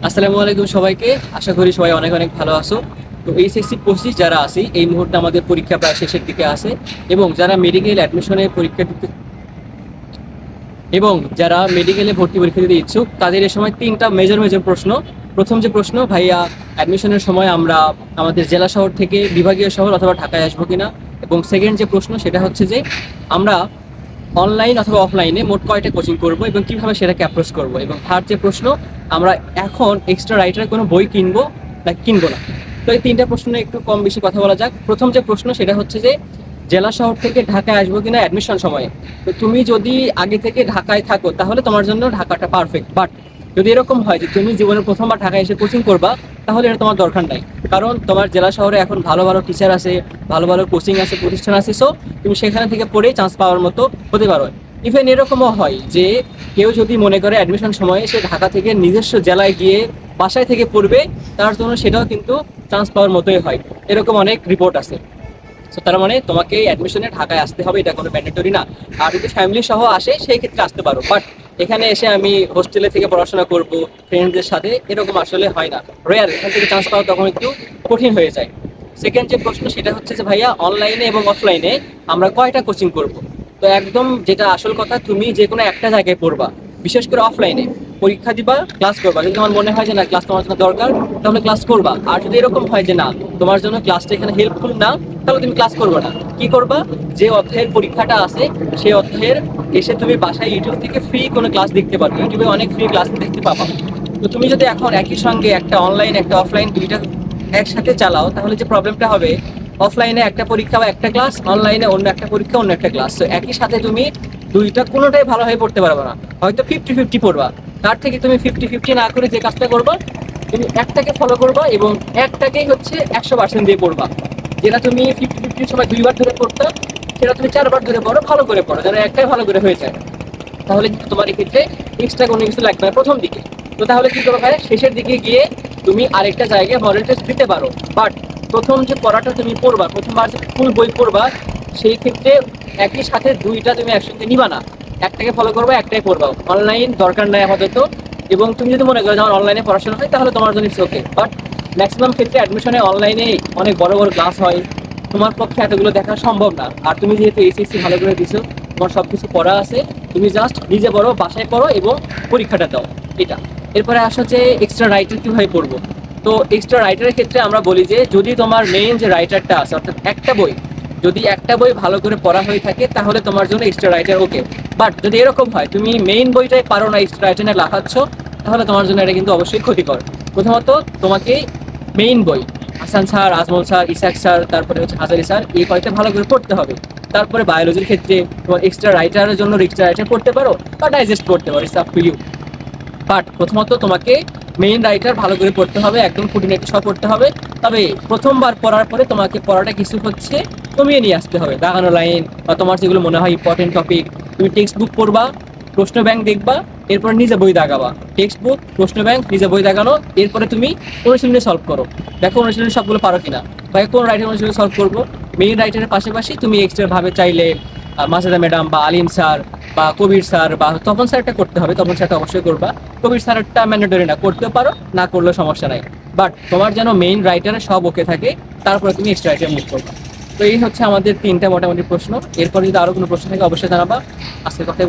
আসসালামু আলাইকুম সবাইকে। আশা করি সবাই অনেক অনেক ভালো আছো। তো এইচএসসি 25 যারা আছি এই মুহূর্তে আমাদের পরীক্ষা প্রায় শেষের দিকে আছে এবং যারা মেডিকেল অ্যাডমিশনে পরীক্ষা দিতে এবং যারা মেডিকেলে ভর্তি পরীক্ষা দিতে ইচ্ছুক তাদের এ সময় তিনটা মেজর মেজর প্রশ্ন। প্রথম যে প্রশ্ন, ভাইয়া অ্যাডমিশনের সময় আমরা আমাদের জেলা শহর থেকে বিভাগীয় শহর অথবা ঢাকায় আসবো কিনা। এবং সেকেন্ড যে প্রশ্ন সেটা হচ্ছে যে আমরা অনলাইন অথবা অফলাইনে মোট কয়টা কোচিং করব এবং কিভাবে সেটাকে অ্যাপ্রোচ করব। এবং থার্ড যে প্রশ্ন, আমরা এখন এক্সট্রা রাইটার কোনো বই কিনবো না কিনবো না। তো এই তিনটা প্রশ্ন নিয়ে একটু কম বেশি কথা বলা যাক। প্রথম যে প্রশ্ন সেটা হচ্ছে যে জেলা শহর থেকে ঢাকায় আসবো কিনা অ্যাডমিশন সময়ে। তো তুমি যদি আগে থেকে ঢাকায় থাকো তাহলে তোমার জন্য ঢাকাটা পারফেক্ট। বাট যদি এরকম হয় যে তুমি জীবনের প্রথমবার ঢাকায় এসে কোচিং করবা তাহলে এটা তোমার দরকার নাই, কারণ তোমার জেলা শহরে এখন ভালো ভালো টিচার আছে, ভালো ভালো কোচিং আছে, প্রতিষ্ঠান আছে। সো তুমি সেখানে থেকে পড়ে চান্স পাওয়ার মতো হতে পারো। ইভেন এরকমও হয় যে কেউ যদি মনে করে অ্যাডমিশন সময়ে সে ঢাকা থেকে নিজস্ব জেলায় গিয়ে বাসায় থেকে পড়বে, তার জন্য সেটাও কিন্তু চান্স পাওয়ার মতোই হয়। এরকম অনেক রিপোর্ট আছে। সো তার মানে তোমাকে অ্যাডমিশনে ঢাকায় আসতে হবে, এটা কোনো ম্যান্ডেটরি না। আর যদি ফ্যামিলি সহ আসে সেই ক্ষেত্রে আসতে পারো, বাট এখানে এসে আমি হোস্টেলে থেকে পড়াশোনা করব ফ্রেন্ডদের সাথে, এরকম আসলে হয় না। রেয়ার, এখান থেকে চান্স পাওয়া তখন একটু কঠিন হয়ে যায়। সেকেন্ড যে প্রশ্ন সেটা হচ্ছে যে ভাইয়া অনলাইনে এবং অফলাইনে আমরা কয়টা কোচিং করব। তো একদম যেটা আসল কথা, তুমি যে কোনো একটা জায়গায় পড়বা, বিশেষ করে অফলাইনে পরীক্ষা দিবা, ক্লাস করবা। যদি তোমার মনে হয় যে না ক্লাস তোমার জন্য দরকার, তাহলে ক্লাস করবা। আর যদি এরকম হয় যে না তোমার জন্য ক্লাসটা এখানে হেল্পফুল না, তাহলে তুমি ক্লাস করবে না। কি করবা, যে অধ্যায়ের পরীক্ষাটা আছে সেই অধ্যায়ের এসে তুমি বাসায় ইউটিউব থেকে ফ্রি কোনো ক্লাস দেখতে পারবে। ইউটিউবে অনেক ফ্রি ক্লাস দেখতে পাবা। তো তুমি যদি এখন একই সঙ্গে একটা অনলাইন একটা অফলাইন দুইটা একসাথে চালাও, তাহলে যে প্রবলেমটা হবে, অফলাইনে একটা পরীক্ষা বা একটা ক্লাস, অনলাইনে অন্য একটা পরীক্ষা অন্য একটা ক্লাস। তো একই সাথে তুমি দুইটা কোনোটাই ভালোভাবে পড়তে পারবে না, হয়তো 50-50 পড়বা। তার থেকে তুমি 50-50 না করে যে কাজটা করবা, তুমি একটাকে ফলো করবা এবং একটাকেই হচ্ছে 100% দিয়ে পড়বা। যেটা তুমি 50-50 সময় 2বার ধরে পড়তে, সেটা তুমি 4বার ধরে পড়ো, ভালো করে পড়ো, যেন একটাই ভালো করে হয়ে যায়। তাহলে কিন্তু তোমার এক্ষেত্রে এক্সট্রা কোনো কিছু লাগবে না প্রথম দিকে। তো তাহলে কি করবে, শেষের দিকে গিয়ে তুমি আরেকটা জায়গায় মডেল টেস্ট দিতে পারো। বাট প্রথম যে পড়াটা তুমি পড়বা, প্রথমবার যে ফুল বই পড়বা, সেই ক্ষেত্রে একই সাথে দুইটা তুমি একসঙ্গে নিবা না, একটাকে ফলো করবা, একটাই পড়বা। অনলাইন দরকার নাই আপাতত। এবং তুমি যদি মনে করো যে আমার অনলাইনে পড়াশোনা হয়, তাহলে তোমার জন্য ইটস ওকে। বাট ম্যাক্সিমাম ক্ষেত্রে অ্যাডমিশনে অনলাইনে অনেক বড় বড় ক্লাস হয়, তোমার পক্ষে এতগুলো দেখা সম্ভব না। আর তুমি যেহেতু এইচএসসি ভালো করে দিছো, তোমার সব কিছু পড়া আছে, তুমি জাস্ট নিজে পড়ো, বাসায় পড়ো এবং পরীক্ষাটা দাও, এটা। এরপরে আসা যে এক্সট্রা রাইটার কীভাবে পড়বো। তো এক্সট্রা রাইটারের ক্ষেত্রে আমরা বলি যে যদি তোমার মেইন যে রাইটারটা আছে, অর্থাৎ একটা বই, যদি একটা বই ভালো করে পড়া হয়ে থাকে তাহলে তোমার জন্য এক্সট্রা রাইটার ওকে। বাট যদি এরকম হয় তুমি মেইন বইটাই পারো না, এক্সট্রা রাইটার নিয়ে লাফাচ্ছ, তাহলে তোমার জন্য এটা কিন্তু অবশ্যই ক্ষতিকর। প্রথমত তোমাকে মেইন বই Hasan sir, Ajmal sir, Ishak sir, তারপরে হচ্ছে হাজারি স্যার, এই কয়েকটা ভালো করে পড়তে হবে। তারপরে বায়োলজির ক্ষেত্রে তোমার এক্সট্রা রাইটারের জন্য এক্সট্রা রাইটার পড়তে পারো বা ডাইজেস্ট করতে পারো, it's up to you. But প্রথমত তোমাকে মেইন রাইটার ভালো করে পড়তে হবে, একদম খুঁটিনাটি সহ পড়তে হবে। তবে প্রথমবার পড়ার পরে তোমাকে পড়াটা কিছু হচ্ছে কমিয়ে নিয়ে আসতে হবে, দাগানো লাইন বা তোমার যেগুলো মনে হয় ইম্পর্টেন্ট টপিক, তুমি টেক্সট বুক পড়বা, প্রশ্ন ব্যাংক দেখবা, এরপর নিজে বই দাগাবা। টেক্সট বুক, প্রশ্ন ব্যাংক, নিজে বই দাগানো, এরপরে তুমি অনুশীলনী সলভ করো, দেখো অনুশীলনী সবগুলো পারো কিনা, বা কোন রাইটার অনুশীলনী সলভ করবো। মেইন রাইটারের পাশাপাশি তুমি এক্সট্রা ভাবে চাইলে মাজেদা ম্যাডাম বা আলিম স্যার বা কবির স্যার বা তপন স্যারটা করতে হবে, তপন স্যারটা অবশ্যই করবা। কবির স্যারটা ম্যান্ডেটরি না, করতেও পারো, না করলেও সমস্যা নাই। বাট তোমার যেন মেইন রাইটারে সব ওকে থাকে, তারপরে তুমি এক্সট্রা রাইটার মুভ করবা। তো এই হচ্ছে আমাদের তিনটা মোটামুটি প্রশ্ন। এরপরে যদি আরো কোনো প্রশ্ন থাকে অবশ্যই জানাবা। আজকে কথাই